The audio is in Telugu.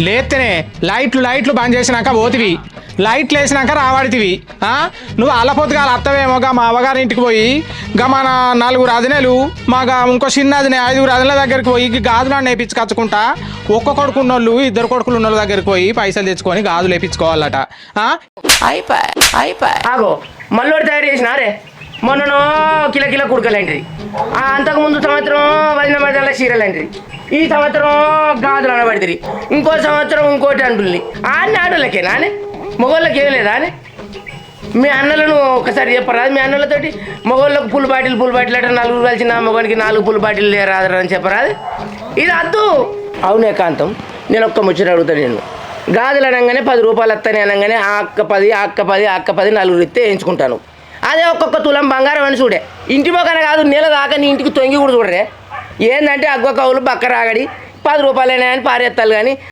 లేస్తేనే లైట్లు బంద్ చేసినాక పోతివి, లైట్లు వేసినాక రావాడితివి. నువ్వు అల్లపోతుగా అత్తవేమో గా మా అవ్వగారి ఇంటికి పోయి గా మన 4 అదినెలు మాగా ఇంకో చిన్న అదినే 5 అదినెల దగ్గరికి పోయి గాజులు వేయించుకచ్చుకుంటా. ఒక్క కొడుకున్నోళ్ళు 2 కొడుకులు ఉన్న దగ్గరికి పోయి పైసలు తెచ్చుకొని గాజులు వేయించుకోవాలట. ఆగో మళ్ళీ తయారు చేసిన అరే మొన్ననో కిల కుడకలాంటిది, అంతకుముందు సంవత్సరం వదిన మధ్యలో చీరలాంటిది, ఈ సంవత్సరం గాజులు అనబడితే, ఇంకో సంవత్సరం ఇంకోటి అంటుంది. ఆడోళ్ళకే నానే మగవాళ్ళకి ఏం లేదా అని మీ అన్నలను ఒకసారి చెప్పరాదు. మీ అన్నలతోటి మగవాళ్ళకు పుల్ బాటిల్ అంటే 4 కలిసిన మగవానికి 4 పుల్ బాటిల్ రాదు అని చెప్పరాదు. ఇది అద్దు. అవునే కాంతం, నేను ఒక్క ముచ్చట అడుగుతాను. నేను గాజులు అనగానే 10 రూపాయలు వస్తాయి అనగానే ఆ అక్క 10 4 ఇస్తే వేయించుకుంటాను. అదే ఒక్కొక్క తులం బంగారం అని చూడే, ఇంటి మొక్కన కాదు నెల దాకా నీ ఇంటికి తొంగి కూడా చూడరే. ఏంటంటే అగ్గ కవులు బక్క రాగడి 10 రూపాయలైనా అని పారేస్తాలు కానీ